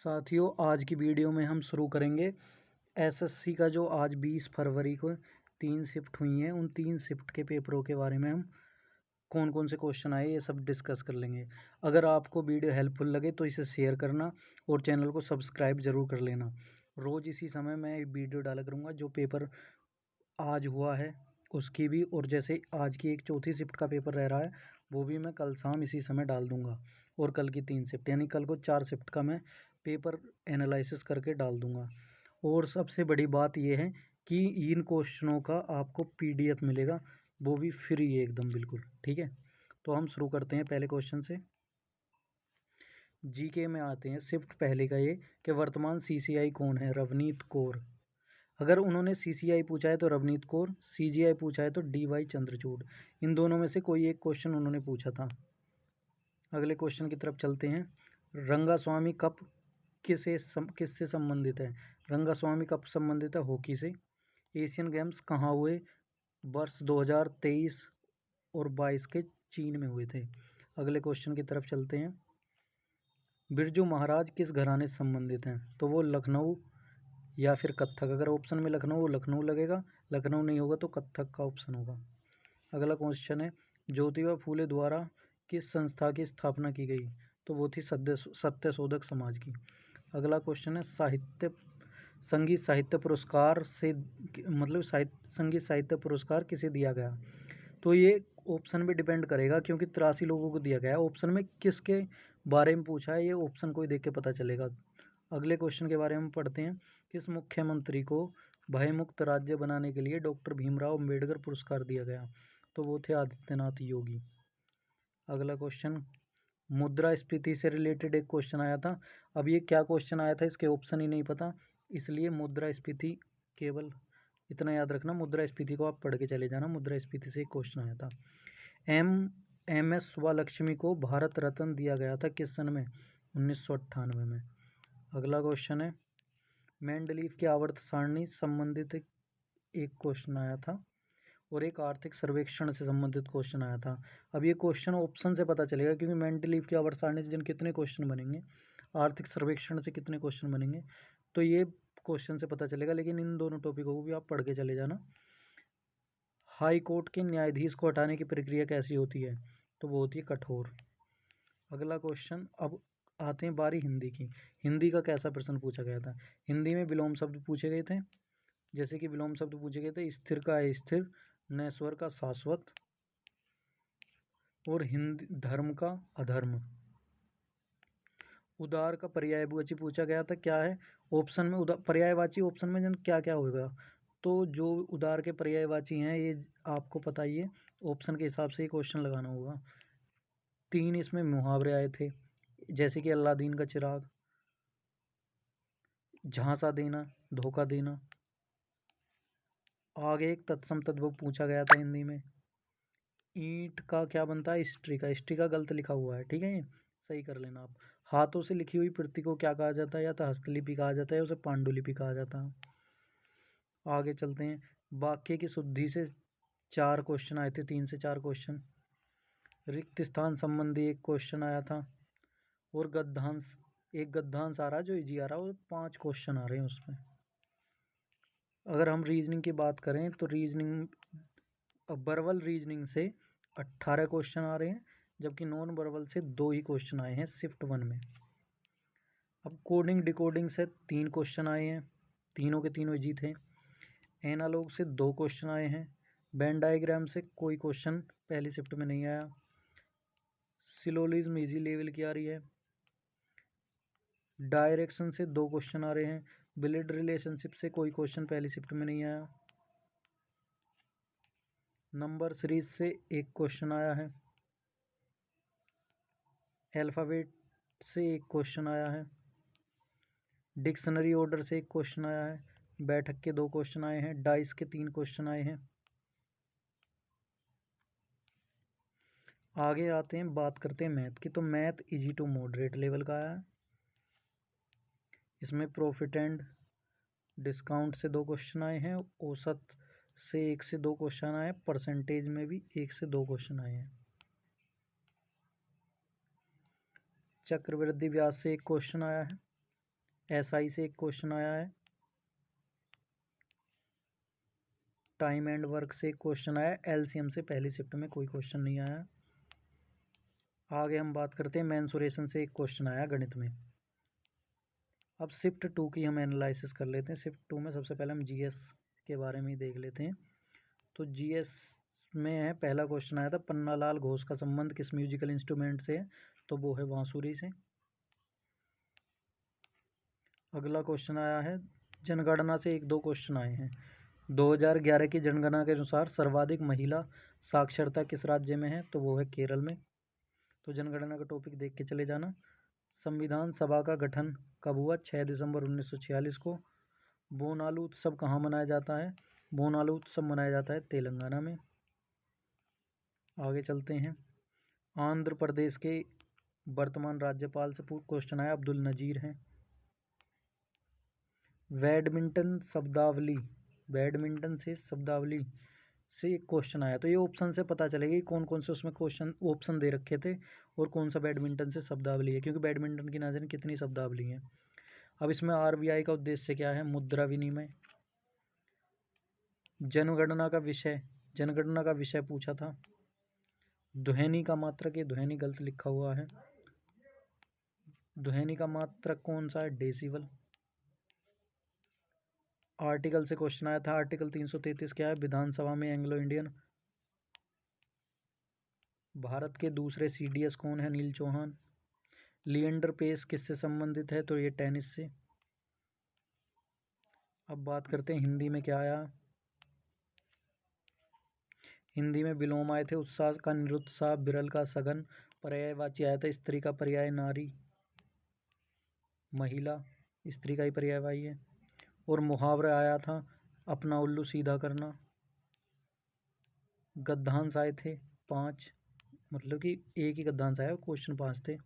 साथियों, आज की वीडियो में हम शुरू करेंगे एसएससी का जो आज 20 फरवरी को 3 शिफ्ट हुई हैं, उन 3 शिफ्ट के पेपरों के बारे में हम कौन कौन से क्वेश्चन आए ये सब डिस्कस कर लेंगे। अगर आपको वीडियो हेल्पफुल लगे तो इसे शेयर करना और चैनल को सब्सक्राइब ज़रूर कर लेना। रोज़ इसी समय मैं वीडियो डाला करूँगा, जो पेपर आज हुआ है उसकी भी, और जैसे आज की एक चौथी शिफ्ट का पेपर रह रहा है वो भी मैं कल शाम इसी समय डाल दूंगा, और कल की 3 शिफ्ट यानी कल को 4 शिफ्ट का मैं पेपर एनालिसिस करके डाल दूंगा। और सबसे बड़ी बात यह है कि इन क्वेश्चनों का आपको पीडीएफ मिलेगा, वो भी फ्री है एकदम बिल्कुल। ठीक है, तो हम शुरू करते हैं पहले क्वेश्चन से। जीके में आते हैं। शिफ्ट पहले का ये कि वर्तमान सीसीआई कौन है? रवनीत कौर। अगर उन्होंने सीसीआई पूछा है तो रवनीत कौर, सीजीआई पूछा है तो डीवाई चंद्रचूड़। इन दोनों में से कोई एक क्वेश्चन उन्होंने पूछा था। अगले क्वेश्चन की तरफ चलते हैं। रंगास्वामी कप किससे संबंधित है? रंगास्वामी कप संबंधित है हॉकी से। एशियन गेम्स कहाँ हुए? वर्ष 2023 और 22 के चीन में हुए थे। अगले क्वेश्चन की तरफ चलते हैं। बिरजू महाराज किस घराने से संबंधित हैं? तो वो लखनऊ या फिर कत्थक। अगर ऑप्शन में लखनऊ लखनऊ लगेगा, लखनऊ नहीं होगा तो कत्थक का ऑप्शन होगा। अगला क्वेश्चन है। ज्योतिबा फूले द्वारा किस संस्था की स्थापना की गई? तो वो थी सत्यशोधक समाज की। अगला क्वेश्चन है। संगीत साहित्य पुरस्कार से संगीत साहित्य पुरस्कार किसे दिया गया? तो ये ऑप्शन में डिपेंड करेगा, क्योंकि 83 लोगों को दिया गया है। ऑप्शन में किसके बारे में पूछा है ये ऑप्शन को ही देख के पता चलेगा। अगले क्वेश्चन के बारे में पढ़ते हैं। किस मुख्यमंत्री को भयमुक्त राज्य बनाने के लिए डॉक्टर भीमराव अम्बेडकर पुरस्कार दिया गया? तो वो थे आदित्यनाथ योगी। अगला क्वेश्चन। मुद्रास्फीति से रिलेटेड एक क्वेश्चन आया था। अब ये क्या क्वेश्चन आया था इसके ऑप्शन ही नहीं पता, इसलिए मुद्रास्फीति केवल इतना याद रखना, मुद्रास्फीति को आप पढ़ के चले जाना। मुद्रास्फीति से एक क्वेश्चन आया था। एम एस सुब्बालक्ष्मी को भारत रत्न दिया गया था किस सन में? 1998 में। अगला क्वेश्चन है। मेंडलीव की आवर्त सारणी संबंधित एक क्वेश्चन आया था, और एक आर्थिक सर्वेक्षण से संबंधित क्वेश्चन आया था। अब ये क्वेश्चन ऑप्शन से पता चलेगा, क्योंकि मेंडलीव की आवर्त सारणी से जिन कितने क्वेश्चन बनेंगे, आर्थिक सर्वेक्षण से कितने क्वेश्चन बनेंगे, तो ये क्वेश्चन से पता चलेगा। लेकिन इन दोनों टॉपिकों को भी आप पढ़ के चले जाना। हाई कोर्ट के न्यायाधीश को हटाने की प्रक्रिया कैसी होती है? तो वो होती है कठोर। अगला क्वेश्चन। अब आते हैं बारी हिंदी की। हिंदी का कैसा प्रश्न पूछा गया था? हिंदी में विलोम शब्द पूछे गए थे, जैसे कि विलोम शब्द पूछे गए थे। स्थिर का अस्थिर, नश्वर का शाश्वत, और हिंदी धर्म का अधर्म। उदार का पर्यायवाची पूछा गया था, क्या है ऑप्शन में? पर्यायवाची ऑप्शन में जन क्या क्या होगा? तो जो उदार के पर्यायवाची हैं ये आपको पता ही है, ऑप्शन के हिसाब से ही क्वेश्चन लगाना होगा। 3 इसमें मुहावरे आए थे, जैसे कि अल्लादीन का चिराग, झांसा देना, धोखा देना। आगे एक तत्सम तद्भव पूछा गया था हिंदी में। ईंट का क्या बनता है? स्ट्री का। स्ट्री का गलत लिखा हुआ है, ठीक है, ये सही कर लेना आप। हाथों से लिखी हुई प्रति को क्या कहा जाता है? या तो हस्तलिपि कहा जाता है, उसे पांडुलिपि कहा जाता है। आगे चलते हैं। वाक्य की शुद्धि से 4 क्वेश्चन आए थे, 3 से 4 क्वेश्चन। रिक्त स्थान संबंधी एक क्वेश्चन आया था, और गद्यांश, एक गद्यांश आ रहा है जो इजी आ रहा है, वो 5 क्वेश्चन आ रहे हैं उसमें। अगर हम रीजनिंग की बात करें तो रीजनिंग, वर्बल रीजनिंग से 18 क्वेश्चन आ रहे हैं, जबकि नॉन वर्बल से 2 ही क्वेश्चन आए हैं शिफ्ट 1 में। अब कोडिंग डिकोडिंग से 3 क्वेश्चन आए हैं, तीनों के तीनों इजी थे। एनालॉग से 2 क्वेश्चन आए हैं। वेन डायग्राम से कोई क्वेश्चन पहली शिफ्ट में नहीं आया। सिलोजिज्म इजी लेवल की आ रही है। डायरेक्शन से 2 क्वेश्चन आ रहे हैं। ब्लड रिलेशनशिप से कोई क्वेश्चन पहली शिफ्ट में नहीं आया। नंबर सीरीज से एक क्वेश्चन आया है। अल्फ़ाबेट से एक क्वेश्चन आया है। डिक्शनरी ऑर्डर से एक क्वेश्चन आया है। बैठक के 2 क्वेश्चन आए हैं। डाइस के 3 क्वेश्चन आए हैं। आगे आते हैं, बात करते हैं मैथ की। तो math easy to moderate level का आया है। इसमें प्रॉफिट एंड डिस्काउंट से 2 क्वेश्चन आए हैं। औसत से 1 से 2 क्वेश्चन आए हैं। परसेंटेज में भी 1 से 2 क्वेश्चन आए हैं। चक्रवृद्धि ब्याज से एक क्वेश्चन आया है। SI से एक क्वेश्चन आया है, टाइम एंड वर्क से एक क्वेश्चन आया, LCM से पहली शिफ्ट में कोई क्वेश्चन नहीं आया। आगे हम बात करते हैं मेंसुरेशन से एक क्वेश्चन आया गणित में। अब शिफ्ट 2 की हम एनालिसिस कर लेते हैं। शिफ्ट 2 में सबसे पहले हम GS के बारे में ही देख लेते हैं। तो GS में है, पहला क्वेश्चन आया था, पन्नालाल घोष का संबंध किस म्यूजिकल इंस्ट्रूमेंट से है, तो वो है बांसुरी से। अगला क्वेश्चन आया है, जनगणना से एक दो क्वेश्चन आए हैं। 2011 की जनगणना के अनुसार सर्वाधिक महिला साक्षरता किस राज्य में है, तो वो है केरल में। तो जनगणना का टॉपिक देख के चले जाना। संविधान सभा का गठन कब हुआ, 6 दिसंबर 1946 को। बोनालू उत्सव कहाँ मनाया जाता है, बोनालू उत्सव मनाया जाता है तेलंगाना में। आगे चलते हैं, आंध्र प्रदेश के वर्तमान राज्यपाल से क्वेश्चन आया, अब्दुल नजीर हैं। बैडमिंटन शब्दावली, बैडमिंटन से शब्दावली से एक क्वेश्चन आया। तो ये ऑप्शन से पता चलेगा कि कौन कौन से उसमें क्वेश्चन ऑप्शन दे रखे थे और कौन सा बैडमिंटन से शब्दावली है, क्योंकि बैडमिंटन की ना जाने कितनी शब्दावली है। अब इसमें RBI का उद्देश्य क्या है, मुद्रा विनिमय। जनगणना का विषय पूछा था। ध्वनि का मात्रक, ये ध्वनि गलत लिखा हुआ है। ध्वनि का मात्रक कौन सा है, डेसिबल। आर्टिकल से क्वेश्चन आया था, आर्टिकल 333 क्या है, विधानसभा में एंग्लो इंडियन। भारत के दूसरे CDS कौन है, नील चौहान। लिएंडर पेस किससे संबंधित है, तो ये टेनिस से। अब बात करते हैं हिंदी में क्या आया। हिंदी में विलोम आए थे, उत्साह का निरुत्साह, विरल का सघन, पर्यायवाची आया था, स्त्री का पर्याय नारी, महिला स्त्री का ही पर्यायवाची है। और मुहावरा आया था, अपना उल्लू सीधा करना। गद्यांश आए थे 5, मतलब कि एक ही गद्यांश आया, क्वेश्चन 5 थे।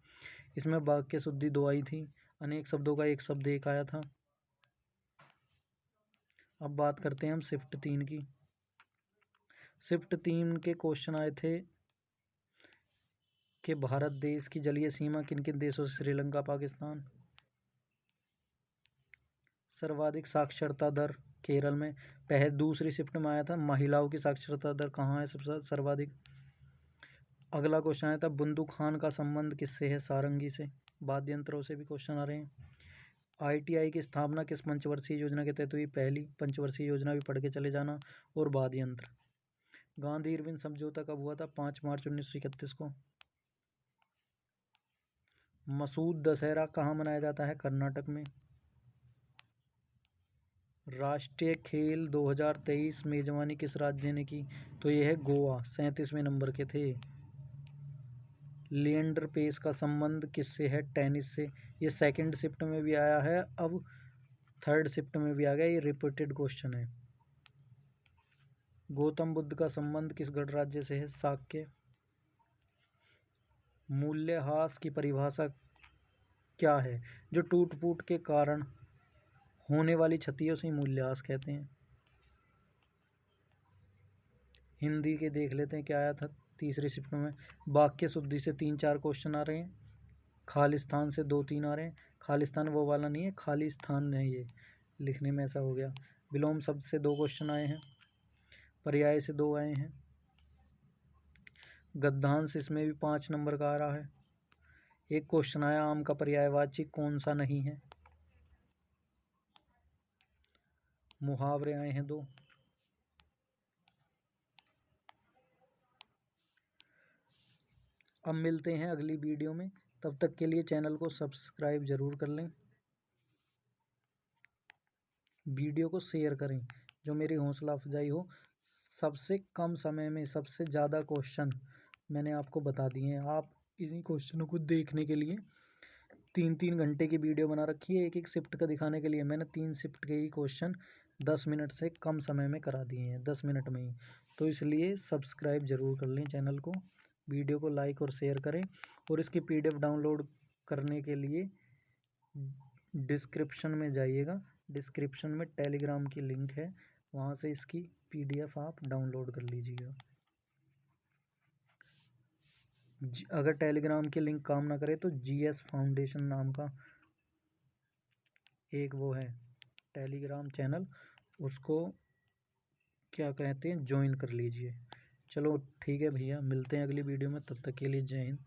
इसमें वाक्य शुद्धि 2 आई थी, अनेक शब्दों का एक शब्द एक आया था। अब बात करते हैं हम शिफ्ट 3 की। शिफ्ट 3 के क्वेश्चन आए थे कि भारत देश की जलीय सीमा किन किन देशों से, श्रीलंका, पाकिस्तान। सर्वाधिक साक्षरता दर केरल में। दूसरी शिफ्ट में आया था, महिलाओं की साक्षरता दर कहाँ है सबसे सर्वाधिक। अगला क्वेश्चन आया था, बुंदू खान का संबंध किससे है, सारंगी से। वाद्य यंत्रों से भी क्वेश्चन आ रहे हैं। ITI की स्थापना किस पंचवर्षीय योजना के तहत हुई, पहली पंचवर्षीय योजना भी पढ़ के चले जाना। और वाद्य यंत्र। गांधी इरविन समझौता कब हुआ था, 5 मार्च 1931 को। मसूद दशहरा कहाँ मनाया जाता है, कर्नाटक में। राष्ट्रीय खेल 2023 मेजबानी किस राज्य ने की, तो ये है गोवा, 37वें नंबर के थे। लिएंडर पेस का संबंध किससे है, टेनिस से। ये सेकंड शिफ्ट में भी आया है, अब थर्ड शिफ्ट में भी आ गया, ये रिपीटेड क्वेश्चन है। गौतम बुद्ध का संबंध किस गणराज्य से है, शाक्य। मूल्यह्रास की परिभाषा क्या है, जो टूट फूट के कारण होने वाली क्षतियों से मूल्यह्रास कहते हैं। हिंदी के देख लेते हैं क्या आया था तीसरी शिफ्ट में। वाक्य शुद्धि से 3-4 क्वेश्चन आ रहे हैं, खालिस्तान से 2-3 आ रहे हैं। खालिस्तान वो वाला नहीं है, खाली स्थान है, ये लिखने में ऐसा हो गया। विलोम शब्द से 2 क्वेश्चन आए हैं, पर्याय से 2 आए हैं। गद्यांश इसमें भी 5 नंबर का आ रहा है। एक क्वेश्चन आया, आम का पर्यायवाची कौन सा नहीं है। मुहावरे आए हैं 2। अब मिलते हैं अगली वीडियो में, तब तक के लिए चैनल को सब्सक्राइब ज़रूर कर लें, वीडियो को शेयर करें, जो मेरी हौसला अफजाई हो। सबसे कम समय में सबसे ज़्यादा क्वेश्चन मैंने आपको बता दिए हैं। आप इन्हीं क्वेश्चनों को देखने के लिए 3-3 घंटे की वीडियो बना रखी है, एक एक शिफ्ट का दिखाने के लिए। मैंने 3 शिफ्ट के ही क्वेश्चन 10 मिनट से कम समय में करा दिए हैं, 10 मिनट में ही। तो इसलिए सब्सक्राइब ज़रूर कर लें चैनल को, वीडियो को लाइक और शेयर करें। और इसकी PDF डाउनलोड करने के लिए डिस्क्रिप्शन में जाइएगा, डिस्क्रिप्शन में टेलीग्राम की लिंक है, वहाँ से इसकी PDF आप डाउनलोड कर लीजिएगा। अगर टेलीग्राम की लिंक काम ना करे तो GS फाउंडेशन नाम का एक वो है टेलीग्राम चैनल, उसको क्या कहते हैं, ज्वाइन कर लीजिए। चलो ठीक है भैया, मिलते हैं अगली वीडियो में, तब तक के लिए जय हिंद।